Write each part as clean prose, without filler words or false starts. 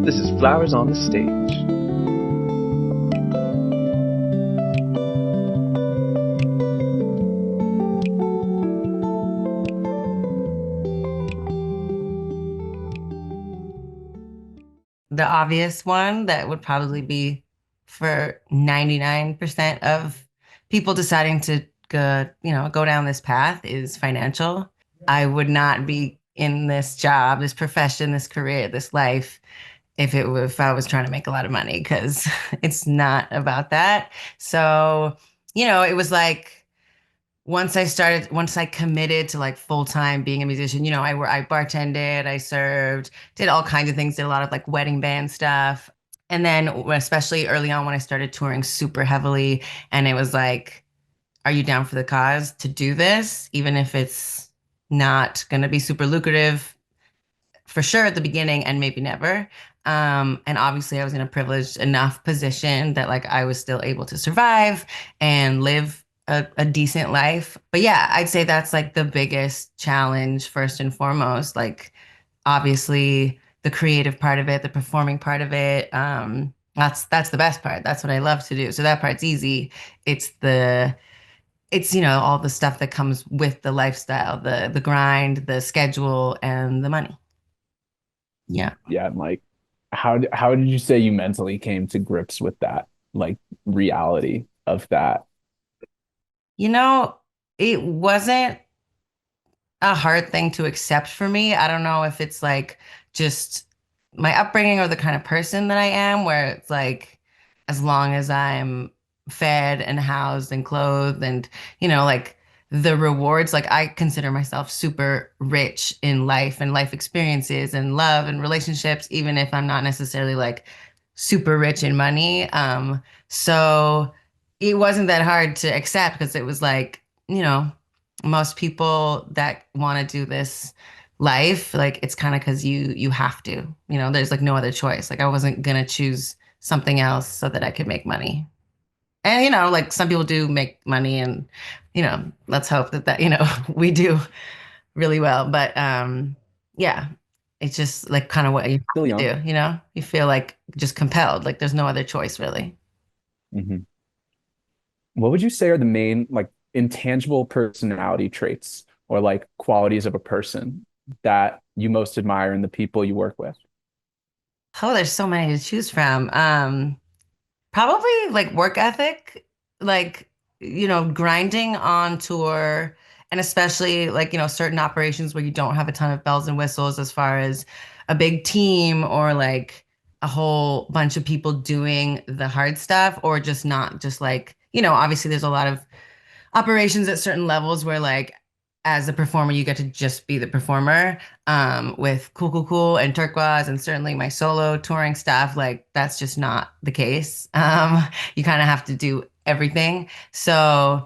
This is Flowers on the Stage. The obvious one that would probably be for 99% of people deciding to go down this path is financial. I would not be in this job, this profession, this career, this life if I was trying to make a lot of money because it's not about that. So, it was like once I committed to like full time being a musician, I bartended, I served, did all kinds of things, did a lot of like wedding band stuff. And then especially early on when I started touring super heavily, and it was like, are you down for the cause to do this, even if it's not going to be super lucrative for sure at the beginning and maybe never. And obviously I was in a privileged enough position that like I was still able to survive and live a decent life. But yeah, I'd say that's like the biggest challenge first and foremost. Like obviously the creative part of it, the performing part of it. That's the best part. That's what I love to do. So that part's easy. It's the it's all the stuff that comes with the lifestyle, the grind, the schedule, and the money. Yeah. Yeah, and like how did you say you mentally came to grips with that like reality of that? You know, it wasn't a hard thing to accept for me. I don't know if it's like just my upbringing or the kind of person that I am, where it's like, as long as I'm fed and housed and clothed and, like the rewards, like I consider myself super rich in life and life experiences and love and relationships, even if I'm not necessarily like super rich in money. So it wasn't that hard to accept because it was like, most people that want to do this life, like it's kind of because you have to, there's like no other choice. Like I wasn't gonna choose something else so that I could make money. And like some people do make money and let's hope that we do really well. But yeah, it's just like kind of what you Still have young. to do, You feel like just compelled, like there's no other choice really. Hmm. What would you say are the main like intangible personality traits or like qualities of a person that you most admire in the people you work with? Oh, there's so many to choose from. Probably like work ethic, like, grinding on tour, and especially like, certain operations where you don't have a ton of bells and whistles as far as a big team or like a whole bunch of people doing the hard stuff, or just not just like, obviously there's a lot of operations at certain levels where like as a performer you get to just be the performer, with cool cool cool and turquoise and certainly my solo touring stuff, like that's just not the case. You kind of have to do everything. So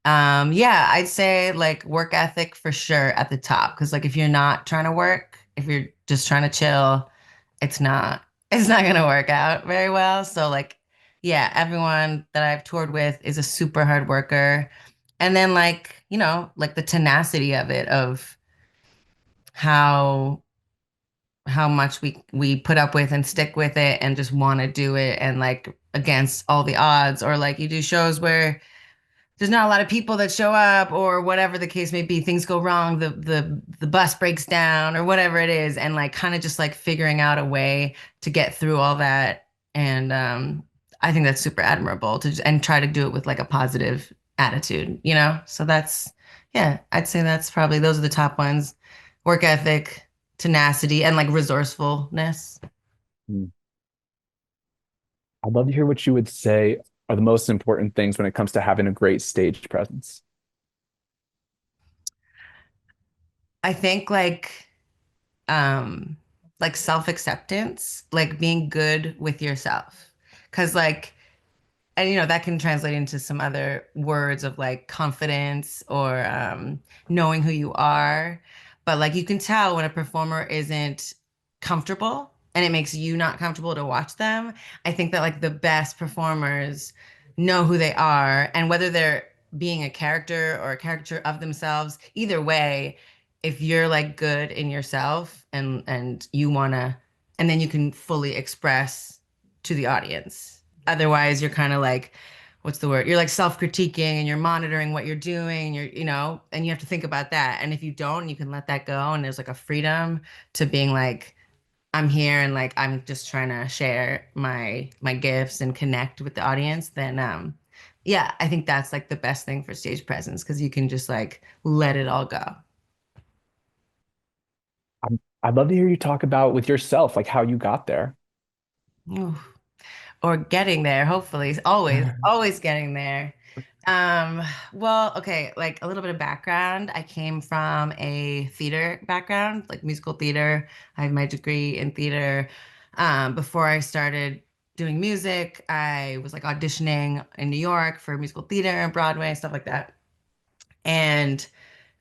yeah, I'd say like work ethic for sure at the top, because like if you're not trying to work, if you're just trying to chill, it's not gonna work out very well. So like yeah, everyone that I've toured with is a super hard worker. And then like, like the tenacity of it, of how how much we put up with and stick with it and just want to do it, and like against all the odds, or like you do shows where there's not a lot of people that show up or whatever the case may be, things go wrong, the bus breaks down or whatever it is, and like kind of just like figuring out a way to get through all that. And I think that's super admirable and try to do it with like a positive attitude, so that's, yeah, I'd say that's probably, those are the top ones: work ethic, tenacity, and like resourcefulness. Hmm. I'd love to hear what you would say are the most important things when it comes to having a great stage presence. I think um like self-acceptance, like being good with yourself, because like, and that can translate into some other words of like confidence or knowing who you are. But like you can tell when a performer isn't comfortable and it makes you not comfortable to watch them. I think that like the best performers know who they are, and whether they're being a character or a caricature of themselves, either way, if you're like good in yourself and you want to and then you can fully express to the audience. Otherwise, you're kind of like, what's the word? You're like self-critiquing and you're monitoring what you're doing, and you have to think about that. And if you don't, you can let that go. And there's like a freedom to being like, I'm here and like I'm just trying to share my gifts and connect with the audience, then yeah, I think that's like the best thing for stage presence because you can just like let it all go. I'd love to hear you talk about with yourself, like how you got there. Ooh. Or getting there, hopefully. Always getting there. Um, well, okay, like a little bit of background. I came from a theater background, like musical theater. I have my degree in theater. Before I started doing music, I was like auditioning in New York for musical theater and Broadway, stuff like that. And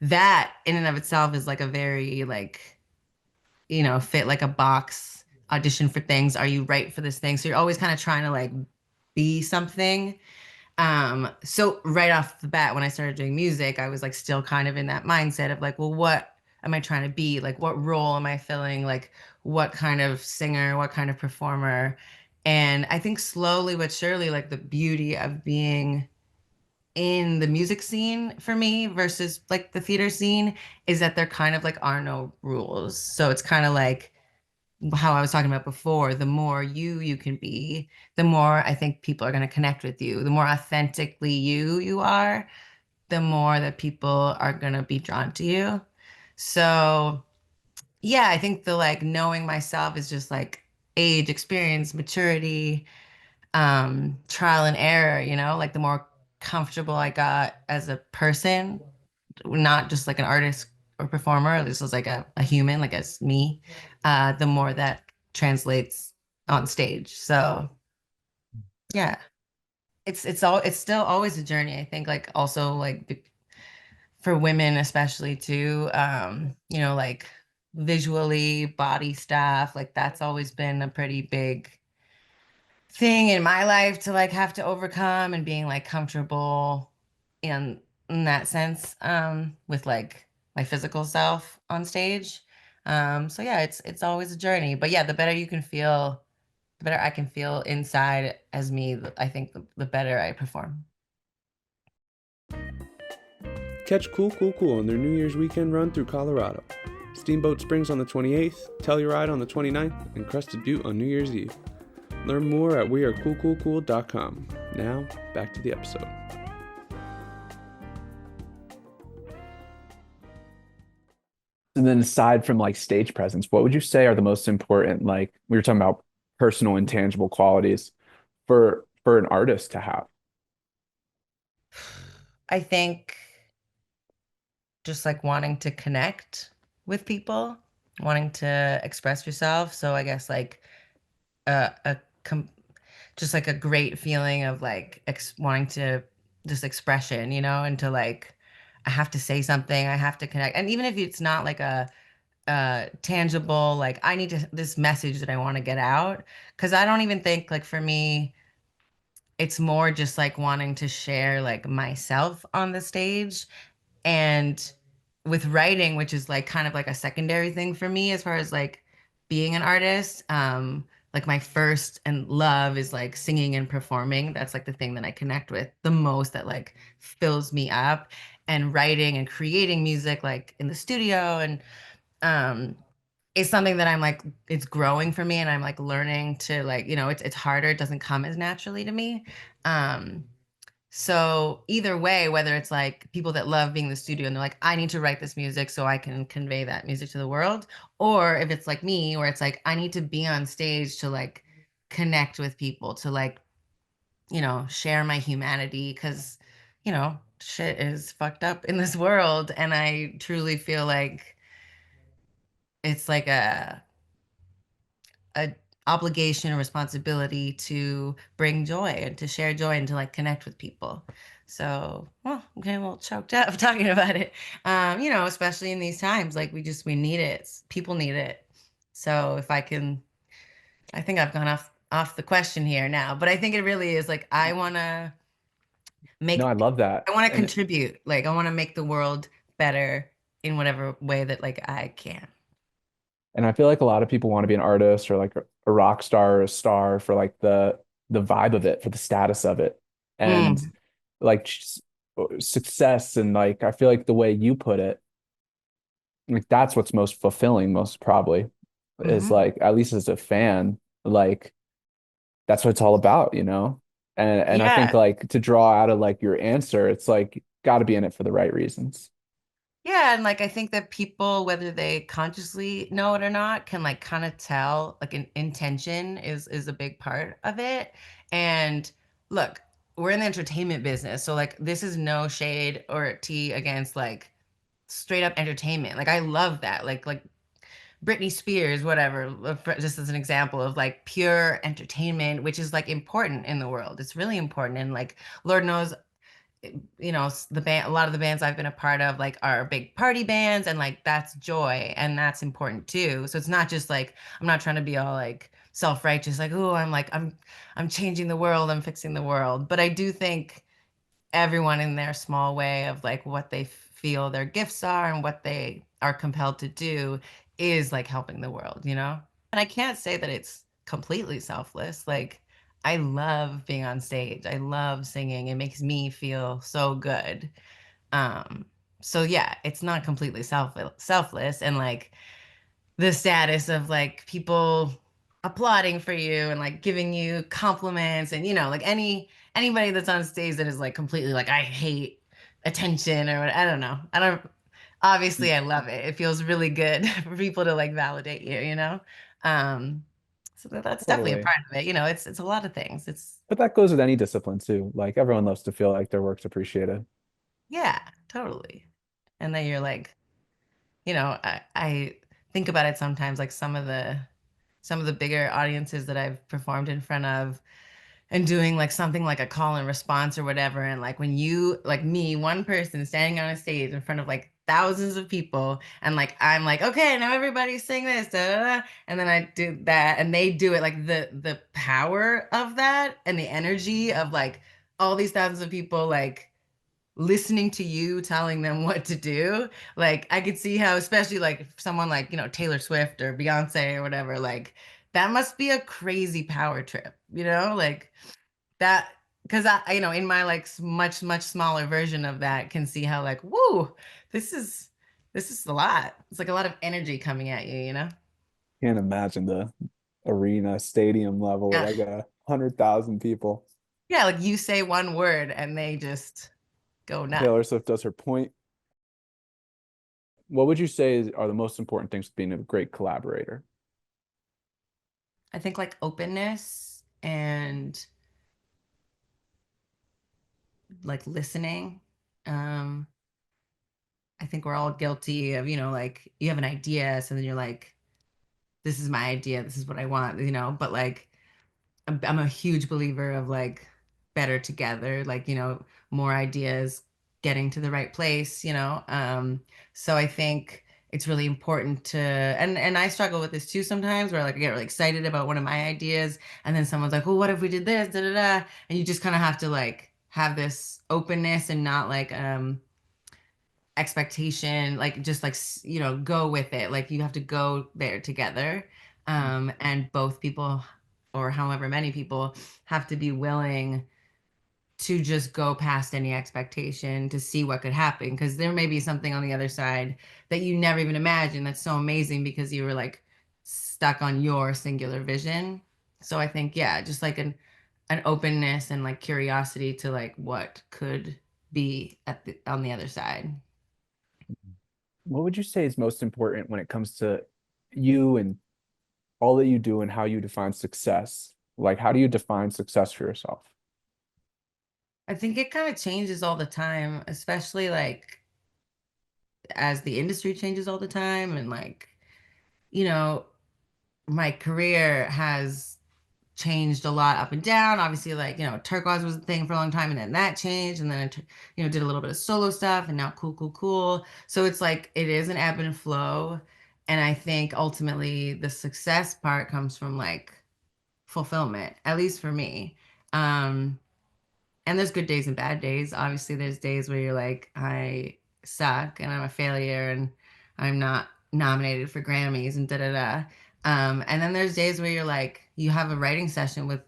that in and of itself is like a very like, fit like a box audition for things. Are you right for this thing? So you're always kind of trying to like be something. So right off the bat, when I started doing music, I was like still kind of in that mindset of like, well, what am I trying to be? Like, what role am I filling? Like, what kind of singer, what kind of performer? And I think slowly but surely, like the beauty of being in the music scene for me versus like the theater scene is that there kind of like are no rules. So it's kind of like how I was talking about before, the more you can be, the more I think people are going to connect with you. The more authentically you are, the more that people are going to be drawn to you. So, yeah, I think the like knowing myself is just like age, experience, maturity, trial and error, like the more comfortable I got as a person, not just like an artist or performer, this was like a human, like as me, the more that translates on stage. So yeah, it's still always a journey. I think like also like for women especially too, like visually body stuff, like that's always been a pretty big thing in my life to like have to overcome and being like comfortable in that sense with like my physical self on stage. So yeah, it's always a journey. But yeah, the better you can feel, the better I can feel inside as me, I think the better I perform. Catch Cool Cool Cool on their New Year's weekend run through Colorado. Steamboat Springs on the 28th, Telluride on the 29th, and Crested Butte on New Year's Eve. Learn more at wearecoolcoolcool.com. Now, back to the episode. And then aside from like stage presence, what would you say are the most important, like we were talking about personal intangible qualities for an artist to have? I think just like wanting to connect with people, wanting to express yourself. So I guess like a just like a great feeling of like wanting to just expression, and to like I have to say something, I have to connect. And even if it's not like a tangible like I need to this message that I want to get out, because I don't even think like for me it's more just like wanting to share like myself on the stage. And with writing, which is like kind of like a secondary thing for me as far as like being an artist, like my first and love is like singing and performing. That's like the thing that I connect with the most, that like fills me up. And writing and creating music like in the studio and um is something that I'm like it's growing for me, and I'm like learning to like, it's harder, it doesn't come as naturally to me. Um so either way, whether it's like people that love being in the studio and they're like, I need to write this music so I can convey that music to the world, or if it's like me, where it's like I need to be on stage to like connect with people, to like, share my humanity, because, shit is fucked up in this world. And I truly feel like it's like a obligation or responsibility to bring joy and to share joy and to like connect with people. So, well, I'm getting a little choked up talking about it. Especially in these times, like we need it. People need it. So if I can, I think I've gone off the question here now, but I think it really is like No, make I love that. I want to And contribute. Like I want to make the world better in whatever way that like I can. And I feel like a lot of people want to be an artist or like a rock star or a star for like the vibe of it, for the status of it. And Mm, like success, and like I feel like the way you put it, like that's what's most fulfilling, most probably, is hmm. like at least as a fan, like that's what it's all about, you know? And I think Yeah. like to draw out of like your answer, it's like got to be in it for the right reasons. Yeah, and like I think that people, whether they consciously know it or not, can like kind of tell like an intention is a big part of it. And look, we're in the entertainment business, so like this is no shade or tea against like straight up entertainment. Like I love that. Like Britney Spears, whatever, just as an example of like pure entertainment, which is like important in the world. It's really important. And like Lord knows, the band, a lot of the bands I've been a part of like are big party bands, and like that's joy and that's important too. So it's not just like I'm not trying to be all like self-righteous, like, oh, I'm changing the world, I'm fixing the world. But I do think everyone in their small way of like what they feel their gifts are and what they are compelled to do is like helping the world, you know? And I can't say that it's completely selfless. Like, I love being on stage. I love singing. It makes me feel so good. Um, so yeah, it's not completely selfless. And like the status of like people applauding for you and like giving you compliments, and like anybody that's on stage that is like completely like I hate attention or what, I don't know. I don't Obviously I love it. It feels really good for people to like validate you, you know? Um so that's definitely a Totally. part of it. It's a lot of things. It's But that goes with any discipline too. Like everyone loves to feel like their work's appreciated. Yeah, totally. And then you're like, I think about it sometimes, like some of the bigger audiences that I've performed in front of, and doing like something like a call and response or whatever. And like when you, like me, one person standing on a stage in front of like thousands of people, and like I'm like, okay, now everybody sing this, da, da, da. And then I do that, and they do it, like the power of that and the energy of like all these thousands of people like listening to you telling them what to do. Like I could see how, especially like someone like, Taylor Swift or Beyonce or whatever, like that must be a crazy power trip, like that. Because in my like much, much smaller version of that, can see how like, whoa, this is this is a lot. It's like a lot of energy coming at you, you know? Can't imagine the arena stadium level with Yeah. like 100,000 people. Yeah, like you say one word and they just go nuts. Taylor Swift does her point. What would you say are the most important things to being a great collaborator? I think like openness and like listening. Um, I think we're all guilty of, like you have an idea, so then you're like, this is my idea, this is what I want, but like I'm a huge believer of like better together, like, more ideas getting to the right place, so I think it's really important to, and I struggle with this too sometimes, where like I get really excited about one of my ideas, and then someone's like, well, what if we did this, da da da, and you just kind of have to like have this openness and not like expectation, like just like go with it, like you have to go there together, and both people, or however many people, have to be willing to just go past any expectation to see what could happen, because there may be something on the other side that you never even imagined that's so amazing because you were like stuck on your singular vision. So I think, yeah, just like an openness and like curiosity to like what could be on the other side. What would you say is most important when it comes to you and all that you do and how you define success? Like, how do you define success for yourself? I think it kind of changes all the time, especially like as the industry changes all the time. And like, you know, my career has changed a lot up and down. Obviously, like, turquoise was a thing for a long time, and then that changed. And then did a little bit of solo stuff, and now cool, cool, cool. So it's like it is an ebb and flow. And I think ultimately the success part comes from like fulfillment, at least for me. Um, And there's good days and bad days. Obviously, there's days where you're like, I suck and I'm a failure and I'm not nominated for Grammys and da da da. And then there's days where you're like, you have a writing session with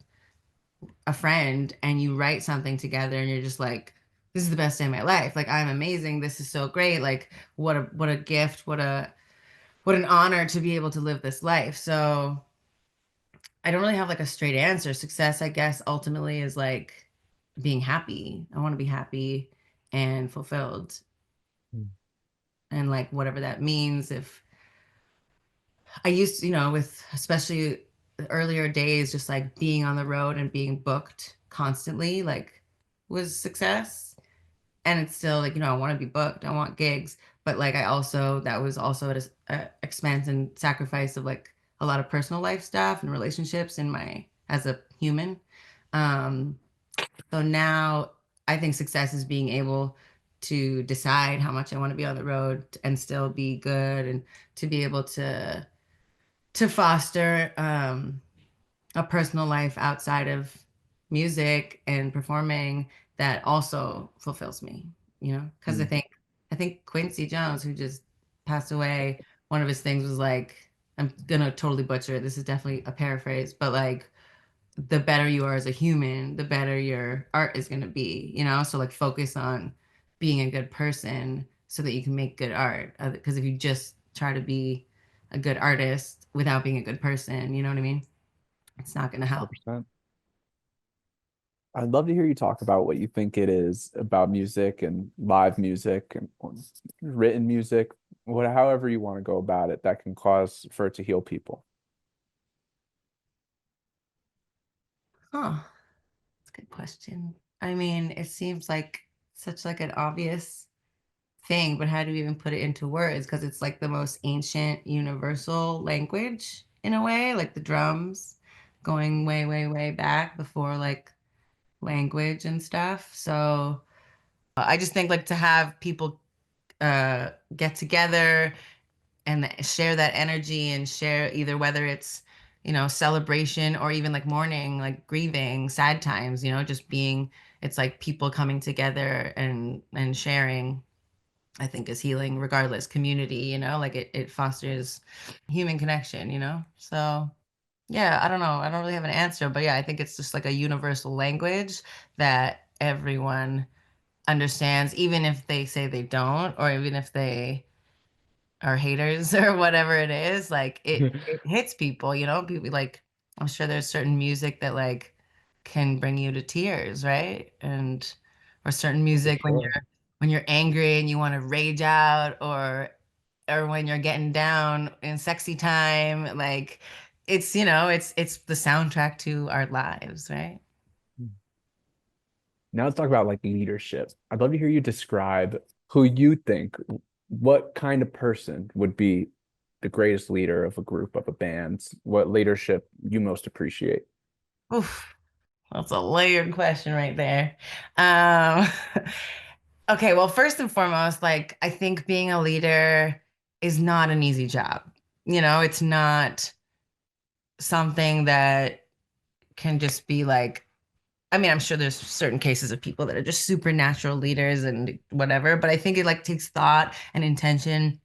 a friend and you write something together and you're just like, this is the best day of my life. Like, I'm amazing. This is so great. Like, what a gift, what an honor to be able to live this life. So I don't really have like a straight answer. Success, I guess, ultimately is like being happy. I want to be happy and fulfilled. Mm. And like whatever that means. If I used to, with especially the earlier days, just like being on the road and being booked constantly, like was success. And it's still like, I want to be booked, I want gigs, but like that was also at a expense and sacrifice of like a lot of personal life stuff and relationships in as a human. Um, so now I think success is being able to decide how much I want to be on the road and still be good, and to be able to foster a personal life outside of music and performing that also fulfills me, because Mm. I think Quincy Jones, who just passed away, one of his things was like, I'm gonna totally butcher it. This is definitely a paraphrase, but like the better you are as a human, the better your art is gonna be, So like focus on being a good person so that you can make good art. Because if you just try to be a good artist without being a good person, you know what I mean? It's not gonna help. 100%. I'd love to hear you talk about what you think it is about music and live music and or written music, however you want to go about it, that can cause for it to heal people. Huh. That's a good question. I mean, it seems like such like an obvious thing, but how do you even put it into words? Because it's like the most ancient universal language in a way, like the drums going way, way, way back before like language and stuff. So I just think like to have people get together and share that energy and share either whether it's celebration or even like mourning, like grieving, sad times, just being, it's like people coming together and sharing, I think is healing regardless. Community, like it fosters human connection, so yeah, I don't know, I don't really have an answer, but yeah, I think it's just like a universal language that everyone understands, even if they say they don't, or even if they are haters or whatever it is, like it hits people, people like, I'm sure there's certain music that like can bring you to tears, right? And or certain For music sure. when you're angry and you want to rage out, or when you're getting down in sexy time, like it's the soundtrack to our lives, right? Now let's talk about like leadership. I'd love to hear you describe who you think, what kind of person would be the greatest leader of a group, of a band, what leadership you most appreciate. Oof, that's a layered question right there. Um, okay, well, first and foremost, like I think being a leader is not an easy job. It's not something that can just be like, I mean, I'm sure there's certain cases of people that are just supernatural leaders and whatever, but I think it like takes thought and intention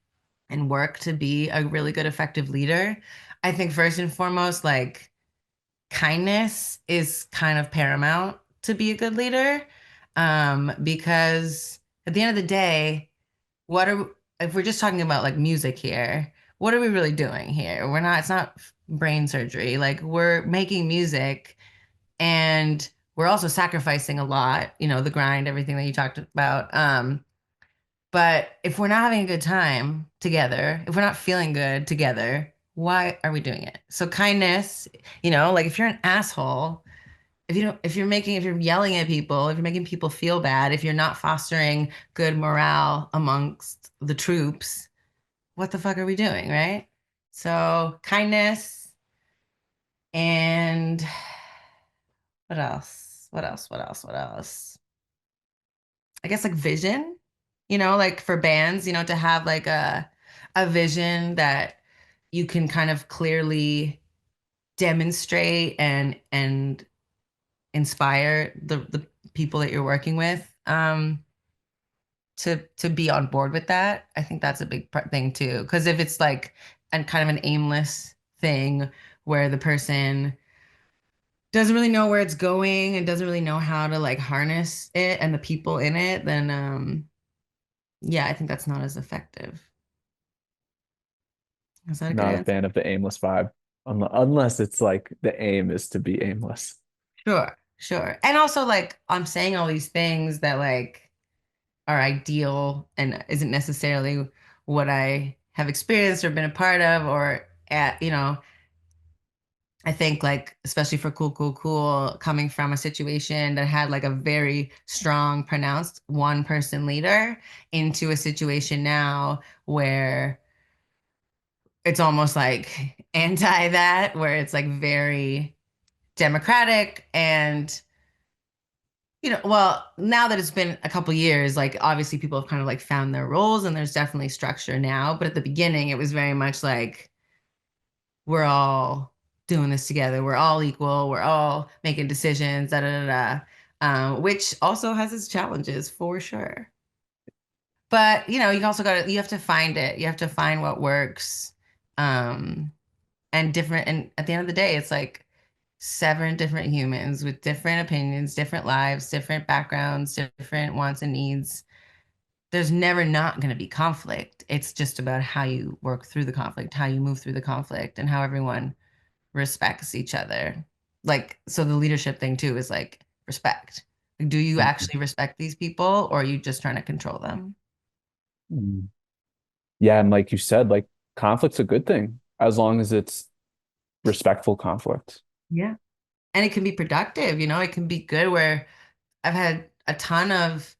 and work to be a really good, effective leader. I think first and foremost, like kindness is kind of paramount to be a good leader. Because at the end of the day, what are if we're just talking about like music here, what are we really doing here? It's not brain surgery. Like we're making music, and we're also sacrificing a lot, the grind, everything that you talked about. But if we're not having a good time together, if we're not feeling good together, why are we doing it? So kindness, like if you're an asshole, if you don't, if you're yelling at people, if you're making people feel bad, if you're not fostering good morale amongst the troops, what the fuck are we doing, right? So kindness, and what else? What else? What else? What else? I guess like vision, like for bands, to have like a vision that you can kind of clearly demonstrate and inspire the people that you're working with to be on board with that. I think that's a big thing too. Because if it's like and kind of an aimless thing where the person doesn't really know where it's going and doesn't really know how to like harness it and the people in it, then yeah, I think that's not as effective. Is that a good Not a answer? fan of the aimless vibe, unless it's like the aim is to be aimless. Sure, sure. And also like I'm saying all these things that like are ideal and isn't necessarily what I have experienced or been a part of or at, I think like especially for cool, cool, cool, coming from a situation that had like a very strong, pronounced one person leader into a situation now where it's almost like anti that, where it's like very democratic and well, now that it's been a couple years, like obviously people have kind of like found their roles and there's definitely structure now. But at the beginning, it was very much like we're all doing this together. We're all equal. We're all making decisions, da da da da. Which also has its challenges for sure. But you also you have to find it. You have to find what works. Um, and different. And at the end of the day, it's like seven different humans with different opinions, different lives, different backgrounds, different wants and needs. There's never not going to be conflict. It's just about how you work through the conflict, how you move through the conflict, and how everyone respects each other. Like, so the leadership thing too is like respect. Like, do you Mhm. actually respect these people or are you just trying to control them? Mm. Yeah, and like you said, like conflict's a good thing as long as it's respectful conflict. Yeah. And it can be productive, it can be good where I've had a ton of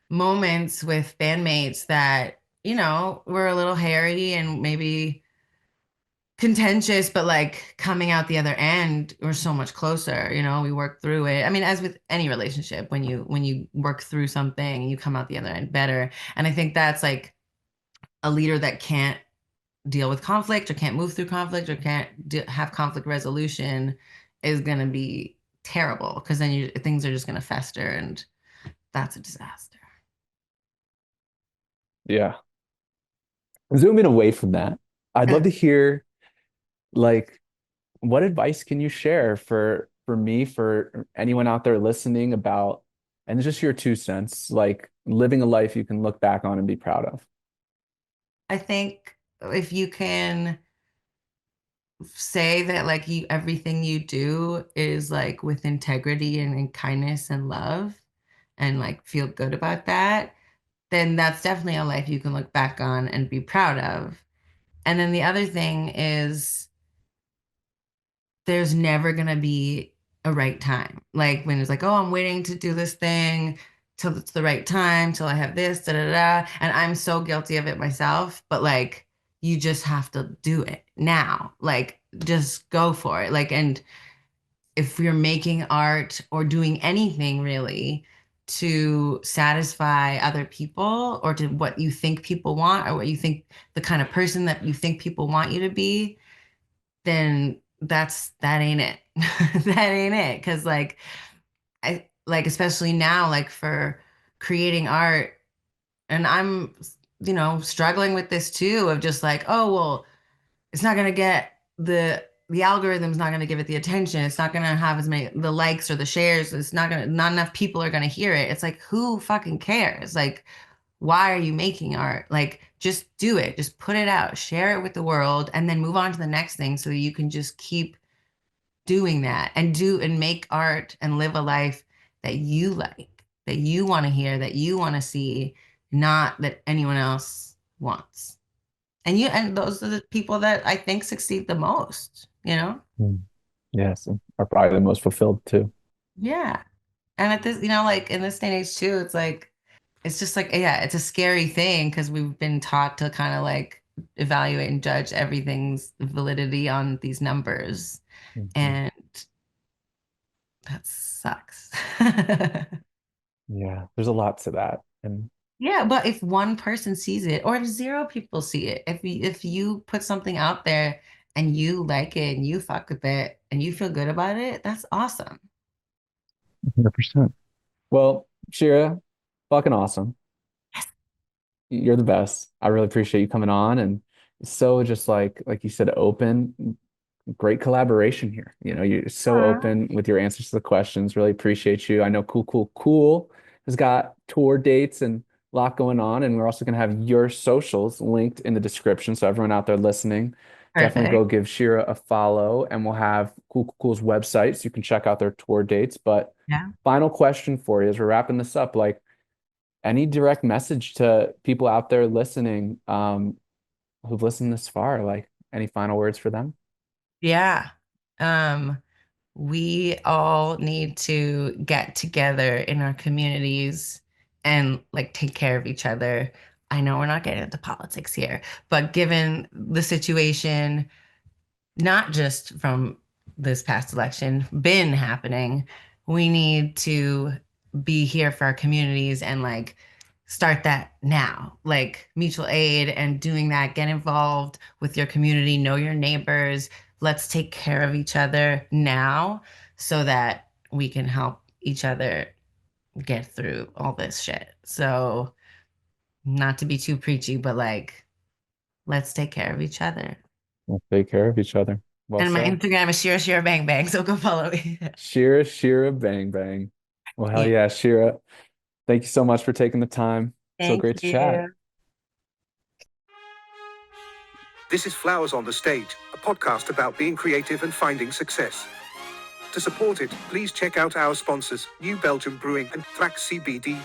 moments with bandmates that, were a little hairy and maybe contentious, but like coming out the other end, we're so much closer, we work through it. I mean, as with any relationship, when you work through something, you come out the other end better. And I think that's like a leader that can't deal with conflict or can't move through conflict or can't have conflict resolution is going to be terrible because then things are just going to fester and that's a disaster. Yeah. Zooming away from that, I'd love to hear like what advice can you share for me, for anyone out there listening about, and just your 2 cents, like living a life you can look back on and be proud of. I think if you can say that like everything you do is like with integrity and kindness and love and like feel good about that, then that's definitely a life you can look back on and be proud of. And then the other thing is there's never going to be a right time. Like when it's like, oh, I'm waiting to do this thing till it's the right time, till I have this, da da da. And I'm so guilty of it myself, but like you just have to do it now. Like just go for it. Like, and if you're making art or doing anything really to satisfy other people or to what you think people want or what you think the kind of person that you think people want you to be, then that ain't it. That ain't it. Because like I like especially now, like for creating art, and I'm struggling with this too of just like, oh well, it's not gonna get the algorithm's not gonna give it the attention. It's not gonna have as many the likes or the shares. It's not enough people are gonna hear it. It's like who fucking cares? Like why are you making art? Like, just do it. Just put it out, share it with the world, and then move on to the next thing so that you can just keep doing that and do and make art and live a life that you like, that you want to hear, that you want to see, not that anyone else wants. And those are the people that I think succeed the most. Mm. Yes, and are probably the most fulfilled too. Yeah. And at this, like in this day and age too, it's like it's just like, yeah, it's a scary thing because we've been taught to kind of like evaluate and judge everything's validity on these numbers. Mhm. And that sucks. Yeah, there's a lot to that. And Yeah, but if one person sees it or if zero people see it, if you put something out there and you like it and you fuck with it and you feel good about it, that's awesome. 100%. Well, Shira, fucking awesome. You're the best. I really appreciate you coming on, and so just like you said, open. Great collaboration here. You're so Aw. open with your answers to the questions. Really appreciate you. I know Cool Cool Cool has got tour dates and a lot going on, and we're also going to have your socials linked in the description. So everyone out there listening, definitely go Perfect. give Shira a follow, and we'll have Cool Cool Cool's website so you can check out their tour dates. But Yeah. final question for you as we're wrapping this up, like any direct message to people out there listening, who've listened this far, like any final words for them? Yeah. Um, we all need to get together in our communities and like take care of each other. I know we're not getting into politics here, but given the situation, not just from this past election, been happening, we need to be here for our communities and like start that now. Like mutual aid and doing that, get involved with your community, know your neighbors. Let's take care of each other now so that we can help each other get through all this shit. So, not to be too preachy, but like, let's take care of each other. We'll take care of each other. Well And my said. Instagram is Shira Shira Bang Bang, so go follow me. Shira, Shira, bang, bang. Well, hell Yeah. yeah, Shira. Thank you so much for taking the time. So Thank great to chat. you. This is Flowers on the Stage, a podcast about being creative and finding success. To support it, please check out our sponsors, New Belgium Brewing and Thrax CBD.